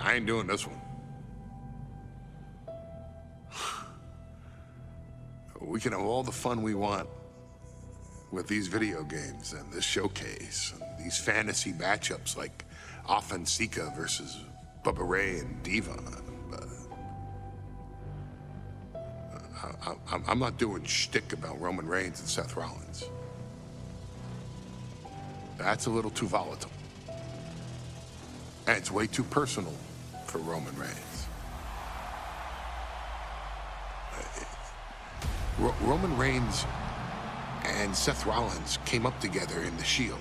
I ain't doing this one. We can have all the fun we want with these video games and this showcase and these fantasy matchups like Offensica versus Bubba Ray and Diva. But I'm not doing shtick about Roman Reigns and Seth Rollins. That's a little too volatile. And it's way too personal for Roman Reigns. Roman Reigns and Seth Rollins came up together in the Shield.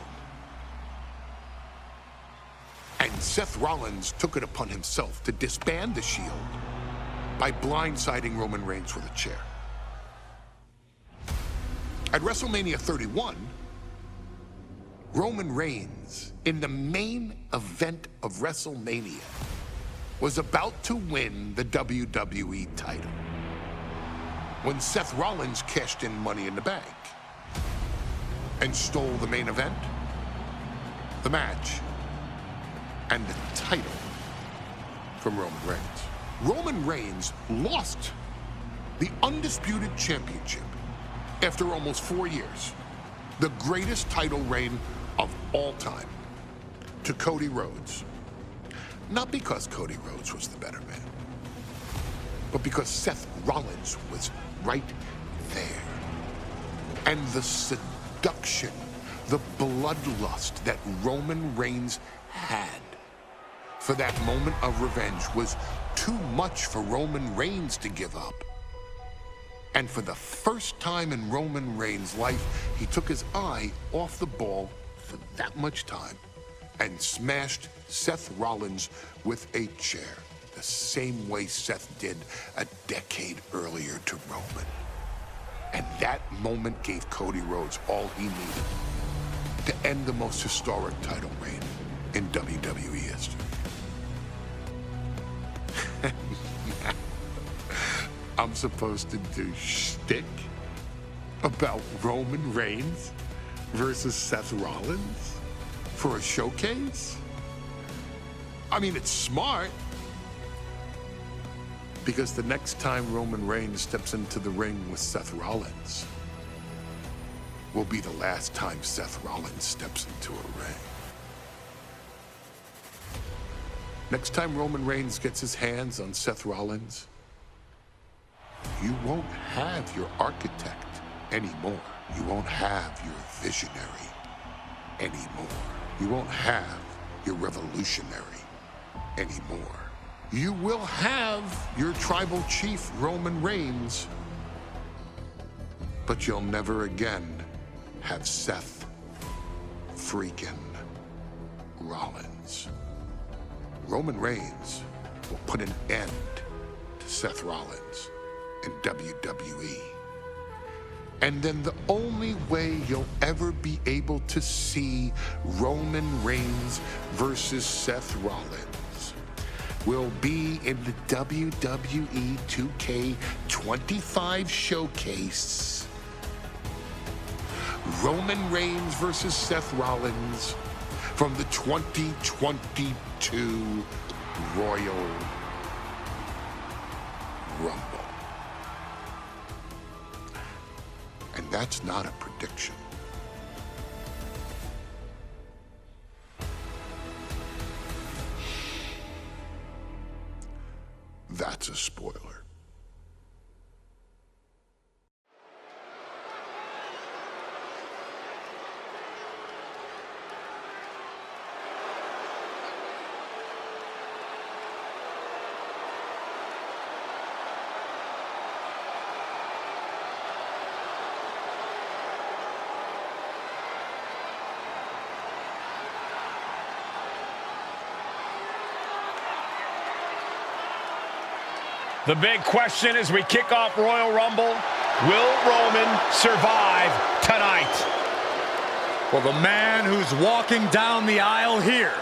And Seth Rollins took it upon himself to disband the Shield by blindsiding Roman Reigns with a chair. At WrestleMania 31, Roman Reigns, in the main event of WrestleMania, was about to win the WWE title when Seth Rollins cashed in Money in the Bank and stole the main event, the match, and the title from Roman Reigns. Roman Reigns lost the undisputed championship after almost 4 years, the greatest title reign of all time, to Cody Rhodes. Not because Cody Rhodes was the better man, but because Seth Rollins was right there. And the seduction, the bloodlust that Roman Reigns had for that moment of revenge was too much for Roman Reigns to give up. And for the first time in Roman Reigns' life, he took his eye off the ball for that much time and smashed Seth Rollins with a chair, the same way Seth did a decade earlier to Roman. And that moment gave Cody Rhodes all he needed to end the most historic title reign in WWE history. I'm supposed to do shtick about Roman Reigns versus Seth Rollins for a showcase? I mean, it's smart, because the next time Roman Reigns steps into the ring with Seth Rollins will be the last time Seth Rollins steps into a ring. Next time Roman Reigns gets his hands on Seth Rollins, you won't have your architect anymore. You won't have your visionary anymore. You won't have your revolutionary anymore. You will have your tribal chief, Roman Reigns, but you'll never again have Seth freaking Rollins. Roman Reigns will put an end to Seth Rollins in WWE. And then the only way you'll ever be able to see Roman Reigns versus Seth Rollins will be in the WWE 2K25 showcase. Roman Reigns versus Seth Rollins from the 2022 Royal Rumble. And that's not a prediction. That's a spoiler. The big question as we kick off Royal Rumble, will Roman survive tonight? Well, the man who's walking down the aisle here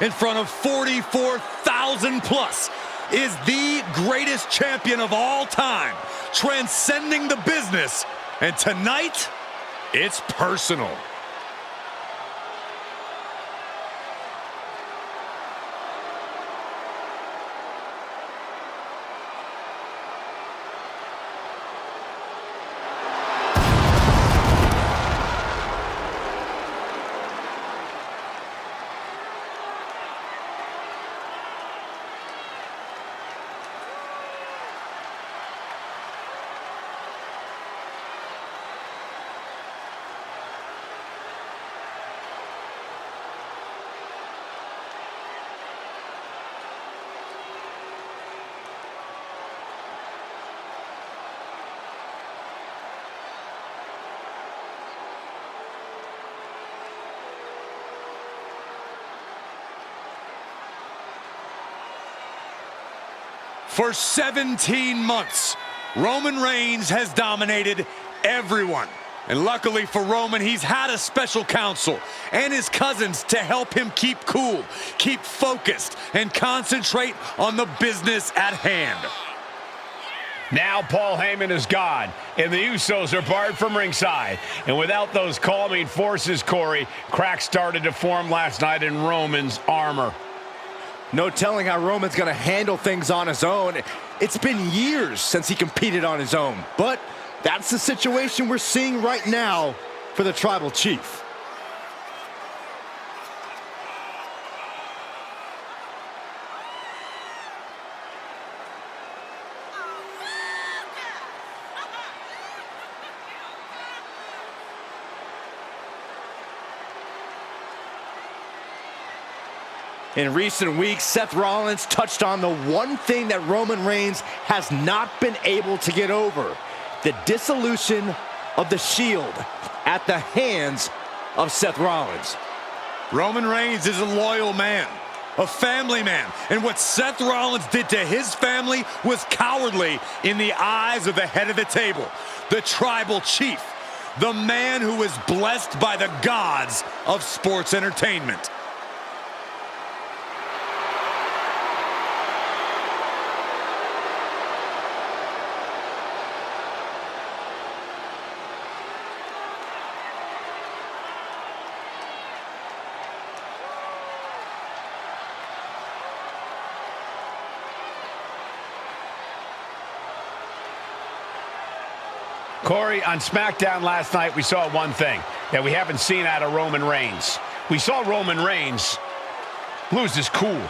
in front of 44,000 plus is the greatest champion of all time, transcending the business. And tonight, it's personal. For 17 months, Roman Reigns has dominated everyone. And luckily for Roman, he's had a special counsel and his cousins to help him keep cool, keep focused, and concentrate on the business at hand. Now Paul Heyman is gone, and the Usos are barred from ringside. And without those calming forces, Corey, cracks started to form last night in Roman's armor. No telling how Roman's going to handle things on his own. It's been years since he competed on his own, but that's the situation we're seeing right now for the Tribal Chief. In recent weeks, Seth Rollins touched on the one thing that Roman Reigns has not been able to get over: the dissolution of the Shield at the hands of Seth Rollins. Roman Reigns is a loyal man, a family man, and what Seth Rollins did to his family was cowardly in the eyes of the head of the table, the Tribal Chief, the man who was blessed by the gods of sports entertainment. Corey, on SmackDown last night, we saw one thing that we haven't seen out of Roman Reigns. We saw Roman Reigns lose his cool.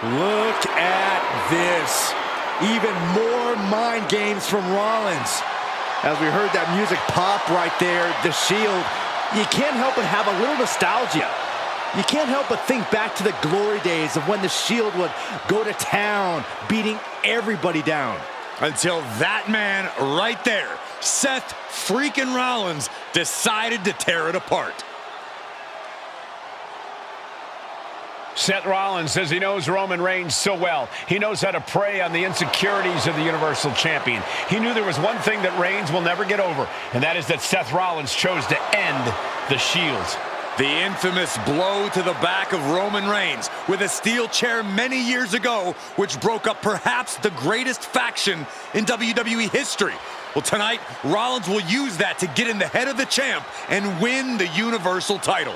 Look at this. Even more mind games from Rollins. As we heard that music pop right there, the Shield, you can't help but have a little nostalgia. You can't help but think back to the glory days of when the Shield would go to town, beating everybody down. Until that man right there, Seth freaking Rollins, decided to tear it apart. Seth Rollins says he knows Roman Reigns so well. He knows how to prey on the insecurities of the Universal Champion. He knew there was one thing that Reigns will never get over, and that is that Seth Rollins chose to end the Shield. The infamous blow to the back of Roman Reigns with a steel chair many years ago, which broke up perhaps the greatest faction in WWE history. Well, tonight, Rollins will use that to get in the head of the champ and win the Universal title.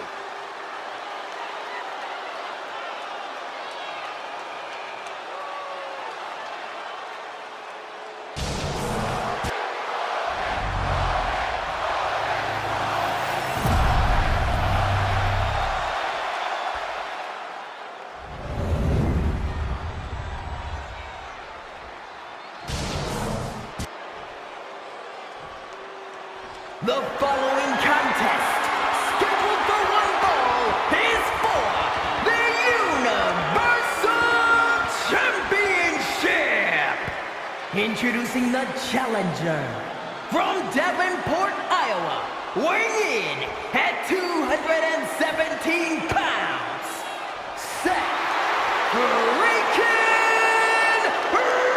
The following contest, scheduled for one fall, is for the Universal Championship. Introducing the challenger from Davenport, Iowa, weighing in at 217 pounds, Seth freaking Rollins.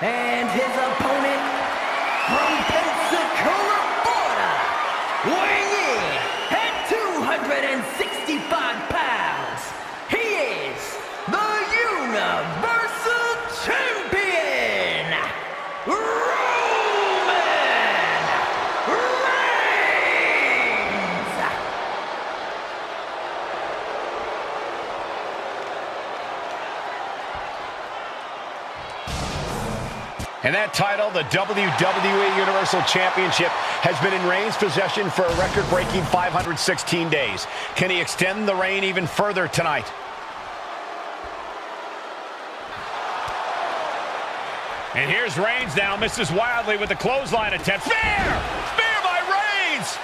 And his opponent from Pensacola, Florida, weighing in at 265 pounds, he is the Universal Champion, Roman Reigns! And that title, the WWE Universal Championship, has been in Reigns' possession for a record-breaking 516 days. Can he extend the reign even further tonight? And here's Reigns now, misses wildly with the clothesline attempt. Spear! Spear by Reigns!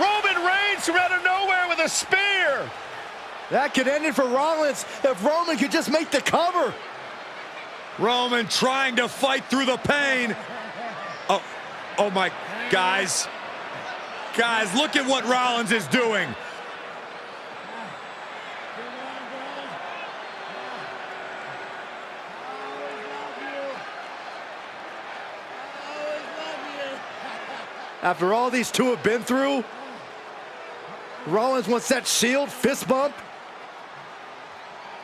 Roman Reigns from out of nowhere with a spear! That could end it for Rollins if Roman could just make the cover. Roman trying to fight through the pain. Oh my, guys. Guys, look at what Rollins is doing. After all these two have been through, Rollins wants that Shield fist bump.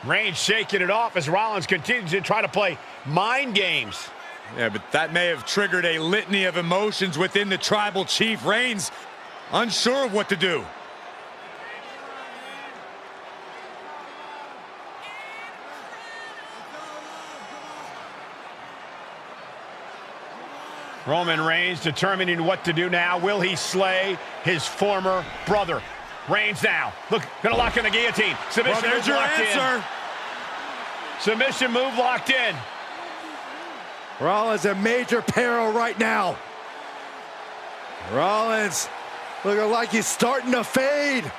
Reigns shaking it off as Rollins continues to try to play mind games. Yeah, but that may have triggered a litany of emotions within the Tribal Chief. Reigns unsure of what to do. Roman Reigns determining what to do now. Will he slay his former brother? Reigns now. Look, gonna lock in the guillotine. Submission Well, there's move your locked answer. in. Submission move locked in. Rollins in major peril right now. Rollins looking like he's starting to fade.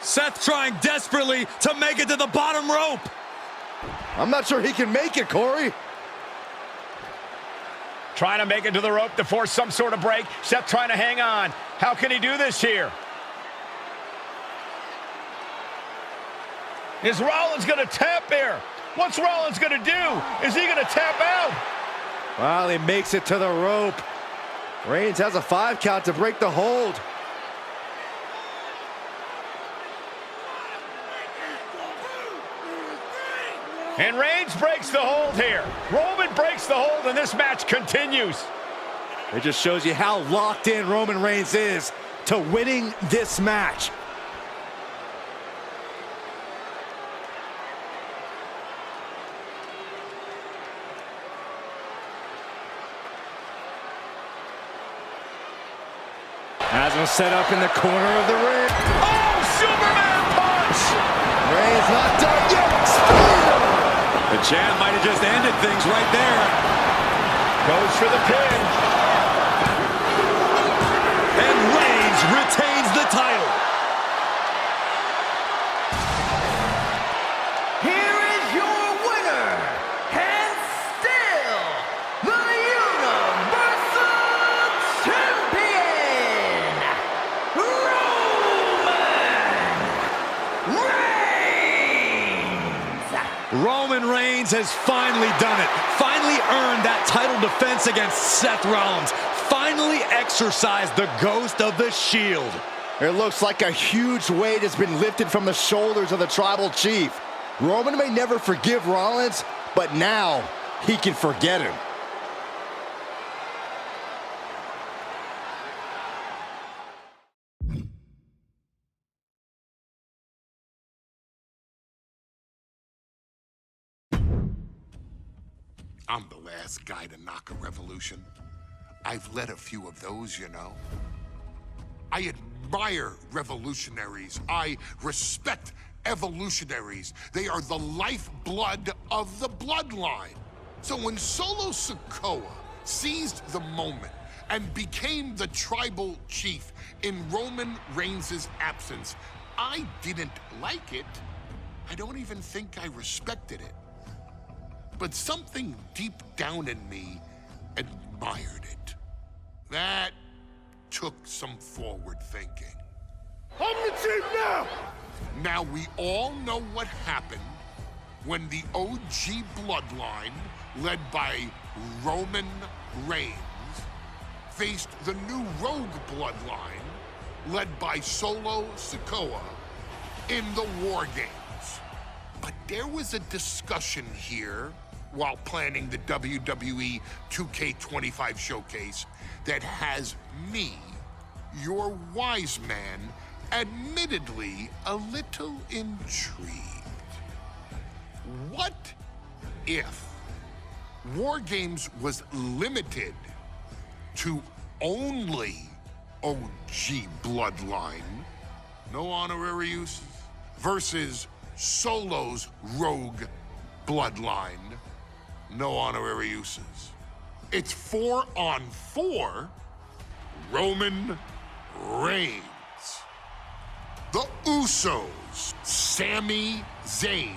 Seth trying desperately to make it to the bottom rope. I'm not sure he can make it, Corey. Trying to make it to the rope to force some sort of break. Seth trying to hang on. How can he do this here? Is Rollins going to tap here? What's Rollins going to do? Is he going to tap out? Well, he makes it to the rope. Reigns has a 5 count to break the hold. And Reigns breaks the hold here. Roman breaks the hold, and this match continues. It just shows you how locked in Roman Reigns is to winning this match. Has him set up in the corner of the ring. Oh, Superman punch! Reigns not done yet. Spear! The champ might have just ended things right there. Goes for the pin. And Reigns retains the title. Here is your winner, and still the Universal Champion, Roman Reigns! Roman Reigns has finally done it. Finally earned that title defense against Seth Rollins. Finally exercised the ghost of the Shield. It looks like a huge weight has been lifted from the shoulders of the Tribal Chief. Roman may never forgive Rollins, but now he can forget him. I'm the last guy to knock a revolution. I've led a few of those, you know. I admire revolutionaries. I respect evolutionaries. They are the lifeblood of the bloodline. So when Solo Sikoa seized the moment and became the tribal chief in Roman Reigns' absence, I didn't like it. I don't even think I respected it. But something deep down in me admired it. That took some forward thinking. I'm the chief now! Now, we all know what happened when the OG Bloodline, led by Roman Reigns, faced the new Rogue Bloodline, led by Solo Sikoa, in the War Games. But there was a discussion here while planning the WWE 2K25 showcase that has me, your wise man, admittedly a little intrigued. What if War Games was limited to only OG Bloodline, no honorary uses, versus Solo's Rogue Bloodline, no honorary uses? It's 4-on-4 Roman Reigns. The Usos, Sami Zayn,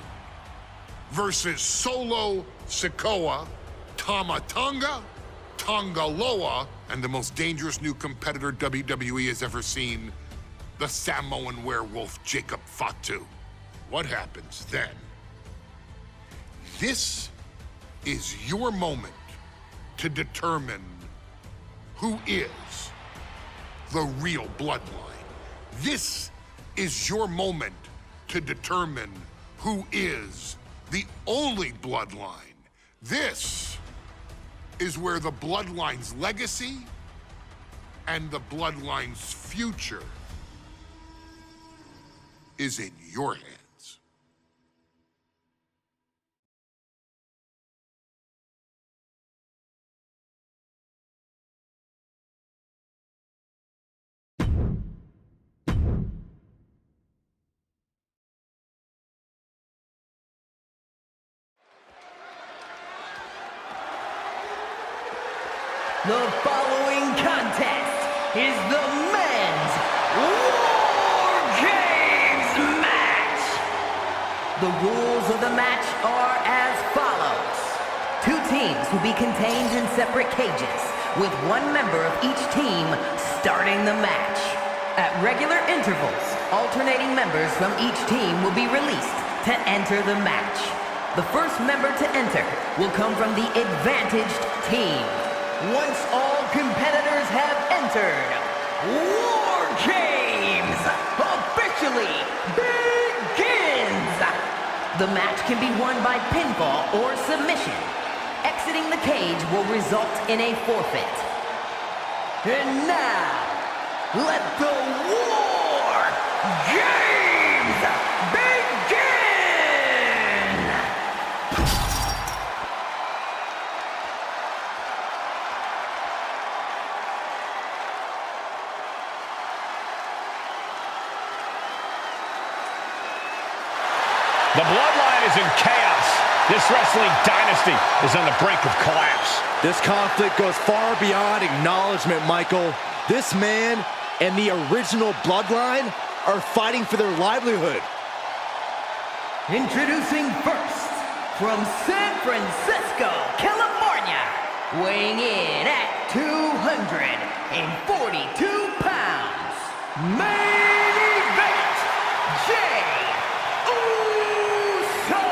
versus Solo Sikoa, Tama Tonga, Tonga Loa, and the most dangerous new competitor WWE has ever seen, the Samoan werewolf Jacob Fatu. What happens then? This is your moment to determine who is the real Bloodline. This is your moment to determine who is the only Bloodline. This is where the Bloodline's legacy and the Bloodline's future is in your hands. The following contest is the men's War Games match. The rules of the match are as follows. 2 teams will be contained in separate cages, with 1 member of each team starting the match. At regular intervals, alternating members from each team will be released to enter the match. The first member to enter will come from the advantaged team. Once all competitors have entered, War Games officially begins! The match can be won by pinfall or submission. Exiting the cage will result in a forfeit. And now, let the War Games begin! The Bloodline is in chaos. This wrestling dynasty is on the brink of collapse. This conflict goes far beyond acknowledgement, Michael. This man and the original Bloodline are fighting for their livelihood. Introducing first, from San Francisco, California, weighing in at 242 pounds, main event, Jay Uso!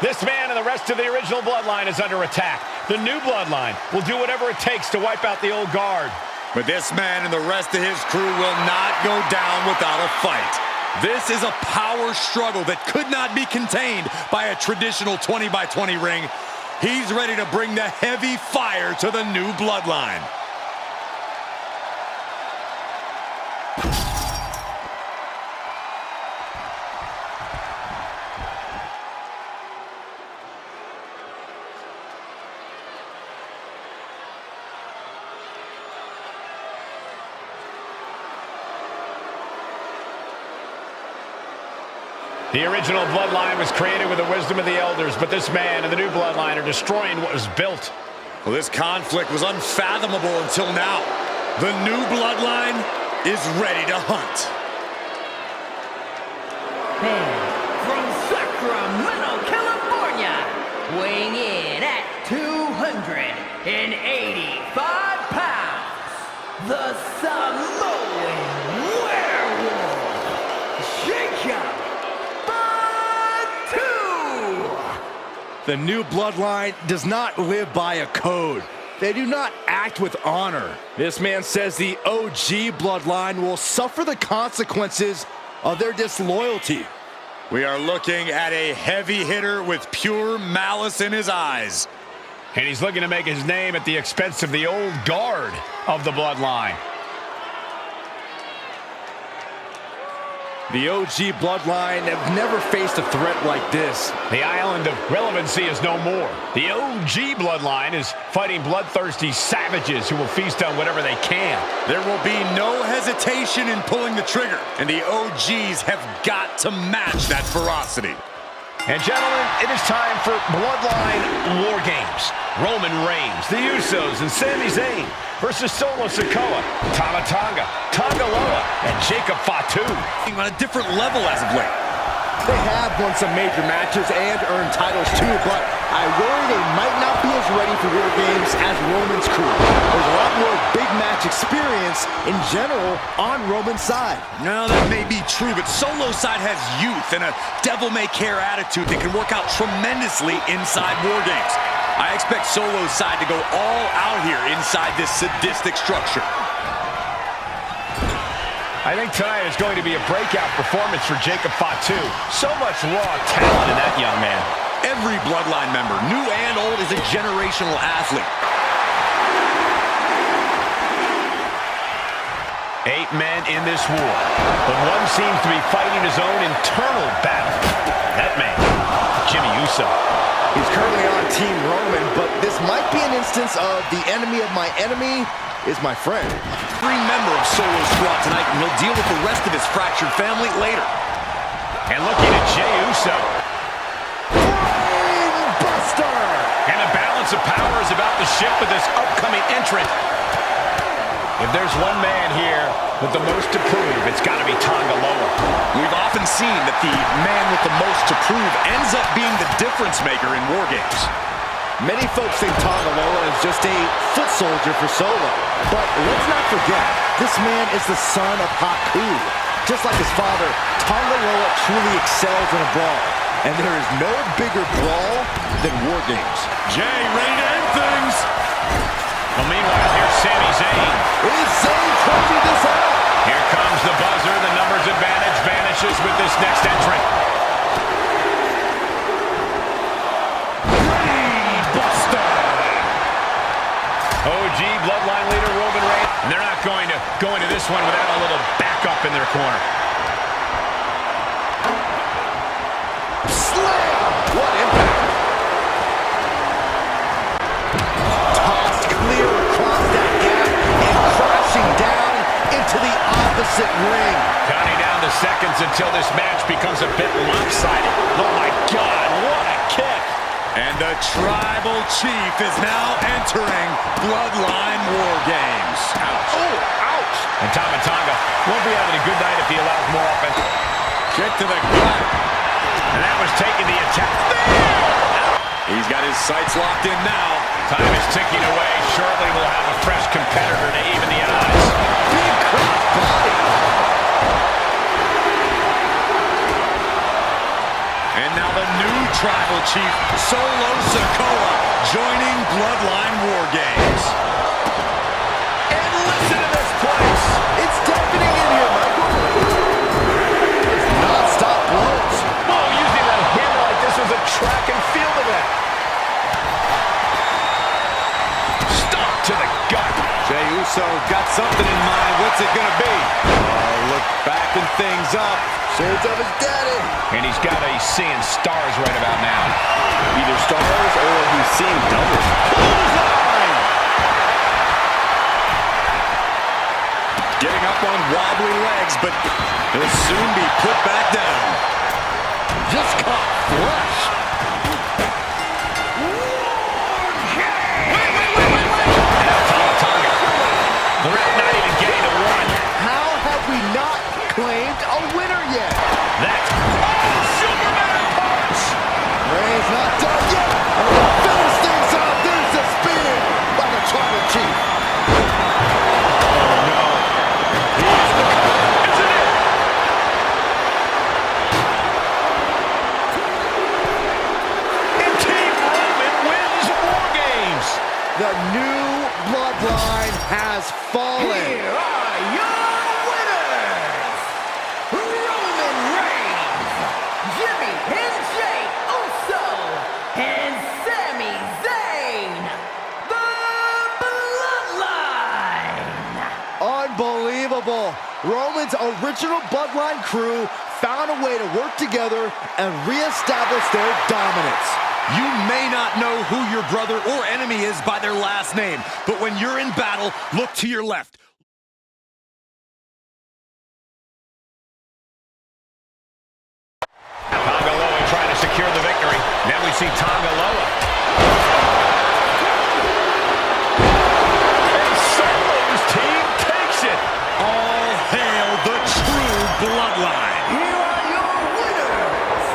This man and the rest of the original Bloodline is under attack. The new Bloodline will do whatever it takes to wipe out the old guard. But this man and the rest of his crew will not go down without a fight. This is a power struggle that could not be contained by a traditional 20-by-20 ring. He's ready to bring the heavy fire to the new Bloodline. The original Bloodline was created with the wisdom of the elders, but this man and the new Bloodline are destroying what was built. Well, this conflict was unfathomable until now. The new Bloodline is ready to hunt. And from Sacramento, California, weighing in at 285 pounds, the Samoan werewolf, The new bloodline does not live by a code. They do not act with honor. This man says the OG bloodline will suffer the consequences of their disloyalty. We are looking at a heavy hitter with pure malice in his eyes. And he's looking to make his name at the expense of the old guard of the bloodline. The OG bloodline have never faced a threat like this. The island of relevancy is no more. The OG bloodline is fighting bloodthirsty savages who will feast on whatever they can. There will be no hesitation in pulling the trigger, and the OGs have got to match that ferocity. And gentlemen, it is time for Bloodline War Games. Roman Reigns, the Usos, and Sami Zayn versus Solo Sikoa, Tama Tonga, Tonga Loa, and Jacob Fatu. On a different level as of late. They have won some major matches and earned titles too, but I worry they might not be as ready for War Games as Roman's crew. There's a lot more big match experience in general on Roman's side. No, that may be true, but Solo's side has youth and a devil-may-care attitude that can work out tremendously inside War Games. I expect Solo's side to go all out here inside this sadistic structure. I think tonight is going to be a breakout performance for Jacob Fatu. So much raw talent in that young man. Every Bloodline member, new and old, is a generational athlete. 8 men in this war, but one seems to be fighting his own internal battle. That man, Jimmy Uso. He's currently on Team Roman, but this might be an instance of the enemy of my enemy is my friend. Every member of Solo's squad tonight, and he'll deal with the rest of his fractured family later. And looking at Jey Uso. Buster! And the balance of power is about to shift with this upcoming entrant. If there's one man here with the most to prove, it's got to be Tonga Loa. We've often seen that the man with the most to prove ends up being the difference maker in War Games. Many folks think Tonga Loa is just a foot soldier for Solo. But let's not forget, this man is the son of Haku. Just like his father, Tonga Loa truly excels in a brawl. And there is no bigger brawl than War Games. Jey ready to end things. Well, meanwhile, here's Sami Zayn. Is Zayn closing this out? Here comes the buzzer. The numbers advantage vanishes with this next entrant. OG bloodline leader Roman Reigns. And they're not going to go into this one without a little backup in their corner. Slam! What impact! Tossed clear across that gap and crashing down into the opposite ring. Counting down the seconds until this match becomes a bit lopsided. Oh my God, what a kick! And the Tribal Chief is now entering Bloodline War Games. Ouch. Oh, ouch. And Tama Tonga won't be having a good night if he allows more offense. Kick to the gut. And that was taking the attack. He's got his sights locked in now. Time is ticking away. Shortly we'll have a fresh competitor to even the odds. Big cross body. And now the new Tribal Chief, Solo Sikoa, joining Bloodline War Games. And listen to this place. It's deafening in here, Michael. It's non-stop blows. Oh, using that hammer like this was a track and field event. Stop to the gut. Jey Uso got something in mind. What's it going to be? Look backing things up. Shades of his daddy. And he's got a seeing stars right about now. Either stars or he's seeing double. Clothesline! Getting up on wobbly legs, but he'll soon be put back down. Just caught flush. And now Tama Tonga. The ref not even getting a one. How have we not claimed a winner yet? That's Superman punch! Reigns not done yet. And we'll finish things off. There's the spear by the Tribal Chief. new bloodline has fallen. Here are your winners, Roman Reigns, Jimmy and Jey Uso, and Sami Zayn, the Bloodline. Unbelievable. Roman's original bloodline crew found a way to work together and reestablish their dominance. You may not know who your brother or enemy is by their last name, but when you're in battle, look to your left. Tonga Loa trying to secure the victory. Then we see Tonga Loa. And Solo's team takes it. All hail the true bloodline. Here are your winners,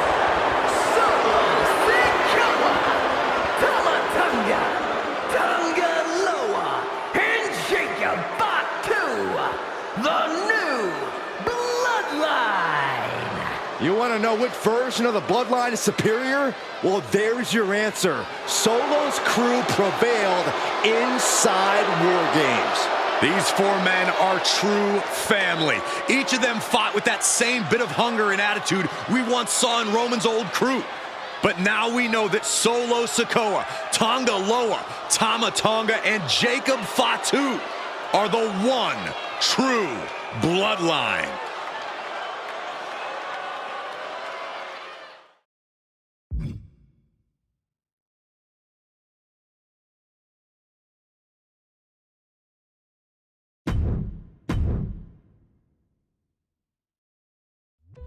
Solo Sikoa, Tama Tonga, Tonga Loa, and Jacob Fatu, the new Bloodline. You want to know which version of the bloodline is superior? Well, there's your answer. Solo's crew prevailed inside War Games. These four men are true family. Each of them fought with that same bit of hunger and attitude we once saw in Roman's old crew. But now we know that Solo Sikoa, Tonga Loa, Tama Tonga, and Jacob Fatu are the one true bloodline.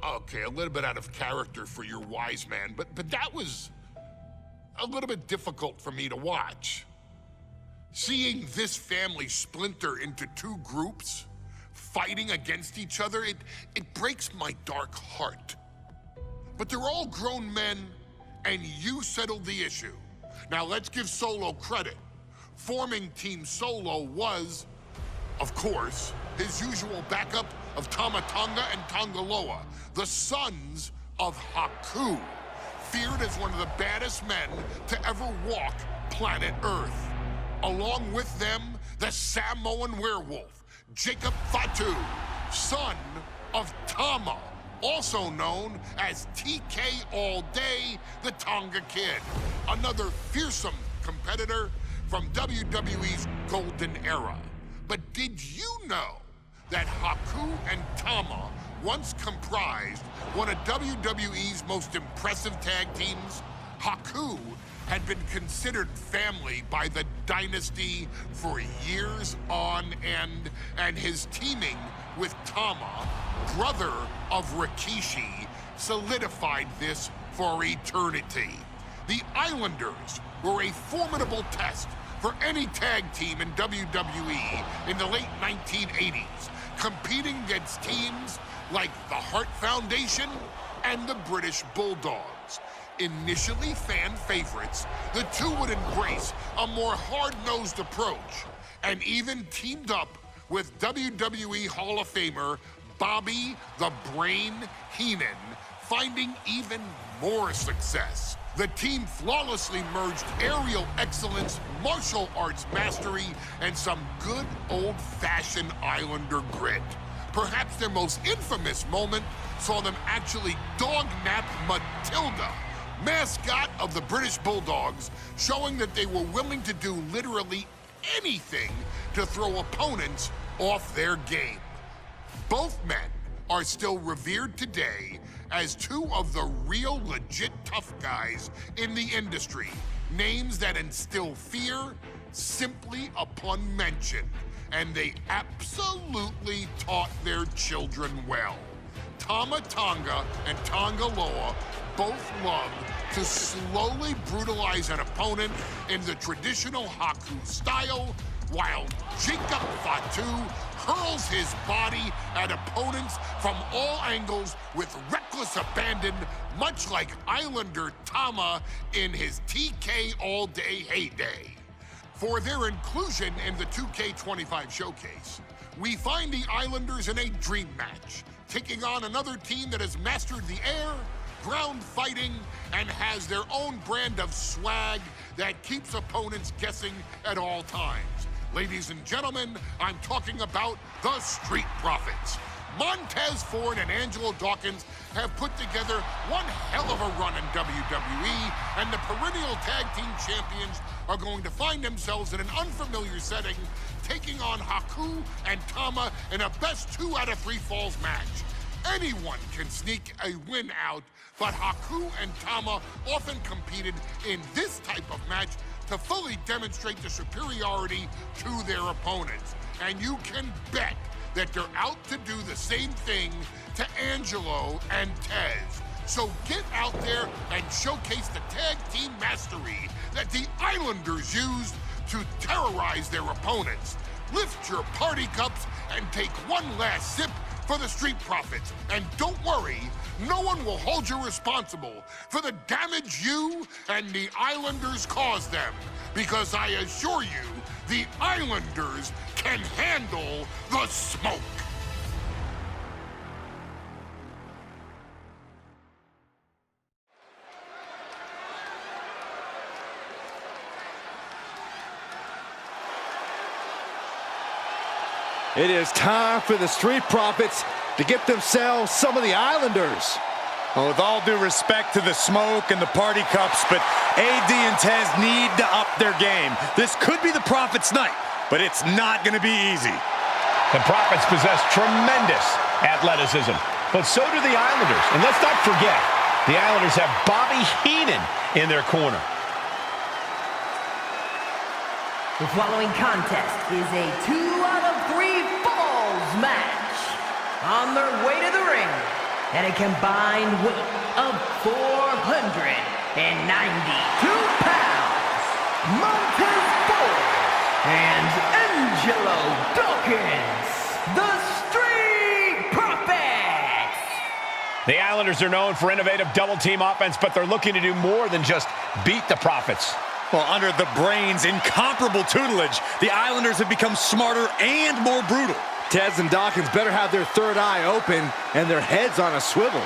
Okay, a little bit out of character for your wise man, but that was a little bit difficult for me to watch. Seeing this family splinter into two groups, fighting against each other, it breaks my dark heart. But they're all grown men, and you settled the issue. Now let's give Solo credit. Forming Team Solo was, of course, his usual backup of Tama Tonga and Tonga Loa, the sons of Haku, feared as one of the baddest men to ever walk planet Earth. Along with them, the Samoan werewolf, Jacob Fatu, son of Tama, also known as TK All Day, the Tonga Kid, another fearsome competitor from WWE's golden era. But did you know that Haku and Tama once comprised one of WWE's most impressive tag teams? Haku had been considered family by the Dynasty for years on end, and his teaming with Tama, brother of Rikishi, solidified this for eternity. The Islanders were a formidable test for any tag team in WWE in the late 1980s, competing against teams like the Hart Foundation and the British Bulldogs. Initially fan favorites, the two would embrace a more hard-nosed approach and even teamed up with WWE Hall of Famer Bobby the Brain Heenan, finding even more success. The team flawlessly merged aerial excellence, martial arts mastery, and some good old-fashioned Islander grit. Perhaps their most infamous moment saw them actually dog-nap Matilda, mascot of the British Bulldogs, showing that they were willing to do literally anything to throw opponents off their game. Both men are still revered today as two of the real legit tough guys in the industry, names that instill fear simply upon mention, and they absolutely taught their children well. Tama Tonga and Tonga Loa both love to slowly brutalize an opponent in the traditional Haku style, while Jacob Fatu hurls his body at opponents from all angles with reckless abandon, much like Islander Tama in his TK All Day heyday. For their inclusion in the 2K25 showcase, we find the Islanders in a dream match, taking on another team that has mastered the air, ground fighting and has their own brand of swag that keeps opponents guessing at all times. Ladies and gentlemen, I'm talking about the Street Profits. Montez Ford and Angelo Dawkins have put together one hell of a run in WWE, and the perennial tag team champions are going to find themselves in an unfamiliar setting, taking on Haku and Tama in a best 2 out of 3 falls match. Anyone can sneak a win out, but Haku and Tama often competed in this type of match to fully demonstrate the superiority to their opponents. And you can bet that they're out to do the same thing to Angelo and Tez. So get out there and showcase the tag team mastery that the Islanders used to terrorize their opponents. Lift your party cups and take one last sip for the Street Profits. And don't worry, no one will hold you responsible for the damage you and the Islanders caused them, because I assure you, the Islanders can handle the smoke. It is time for the Street Profits to get themselves some of the Islanders. Well, with all due respect to the smoke and the party cups, but AD and Tez need to up their game. This could be the Profits' night, but it's not going to be easy. The Profits possess tremendous athleticism, but so do the Islanders. And let's not forget, the Islanders have Bobby Heenan in their corner. The following contest is a 2 out of 3 falls match. On their way to the ring, at a combined weight of 492 pounds, Montez Ford and Angelo Dawkins, the Street Profits. The Islanders are known for innovative double-team offense, but they're looking to do more than just beat the Profits. Well, under the Brains' incomparable tutelage, the Islanders have become smarter and more brutal. Tez and Dawkins better have their third eye open and their heads on a swivel.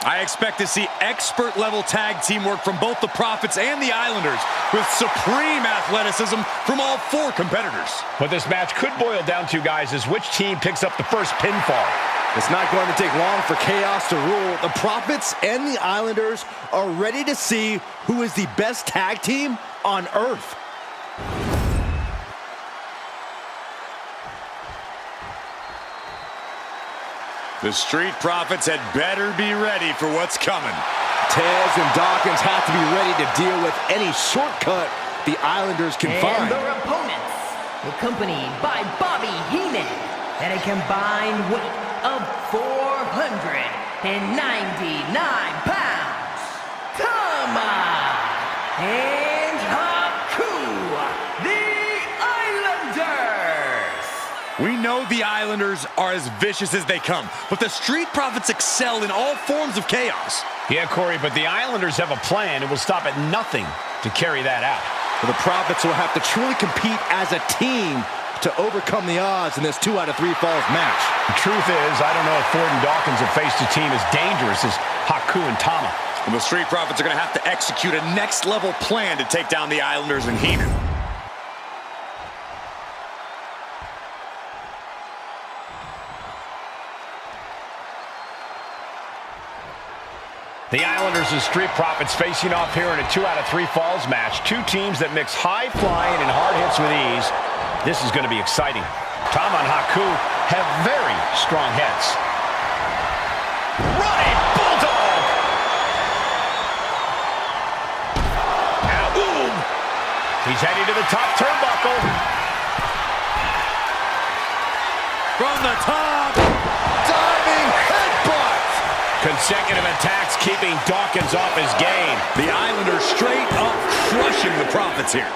I expect to see expert-level tag teamwork from both the Profits and the Islanders, with supreme athleticism from all 4 competitors. What this match could boil down to, guys, is which team picks up the first pinfall. It's not going to take long for chaos to rule. The Profits and the Islanders are ready to see who is the best tag team on Earth. The Street Profits had better be ready for what's coming. Tez and Dawkins have to be ready to deal with any shortcut the Islanders can find. And their opponents, accompanied by Bobby Heenan, at a combined weight of 499 pounds, Tama and Haku, the Islanders. We know the Islanders are as vicious as they come, but the Street Profits excel in all forms of chaos. Yeah, Corey, but the Islanders have a plan and will stop at nothing to carry that out. Well, the Profits will have to truly compete as a team to overcome the odds in this 2 out of 3 falls match. The truth is, I don't know if Ford and Dawkins have faced a team as dangerous as Haku and Tama. And the Street Profits are going to have to execute a next-level plan to take down the Islanders and Heenan. The Islanders and Street Profits facing off here in a 2 out of 3 falls match. 2 teams that mix high flying and hard hits with ease. This is going to be exciting. Tama and Haku have very strong heads. Running Bulldog! Now, boom! He's heading to the top turnbuckle. From the top! Diving headbutt! Consecutive attacks keeping Dawkins off his game. The Islanders straight up crushing the Profits here.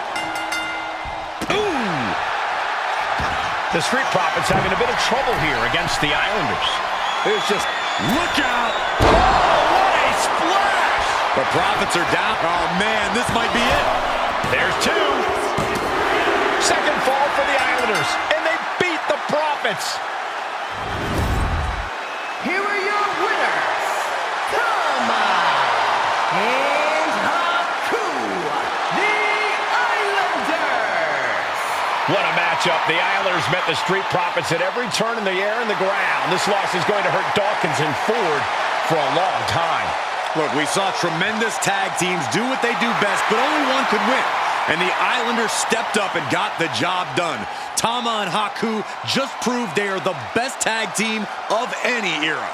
Ooh! The Street Profits having a bit of trouble here against the Islanders. It's just, Look out! Oh, what a splash! The Profits are down. Oh, man, this might be it. There's two. Second fall for the Islanders, and they beat the Profits. Here are your winners, Tama and Haku, the Islanders. What a matchup. The Islanders met the Street Profits at every turn in the air and the ground. This loss is going to hurt Dawkins and Ford for a long time. Look, we saw tremendous tag teams do what they do best, but only one could win. And the Islanders stepped up and got the job done. Tama and Haku just proved they are the best tag team of any era.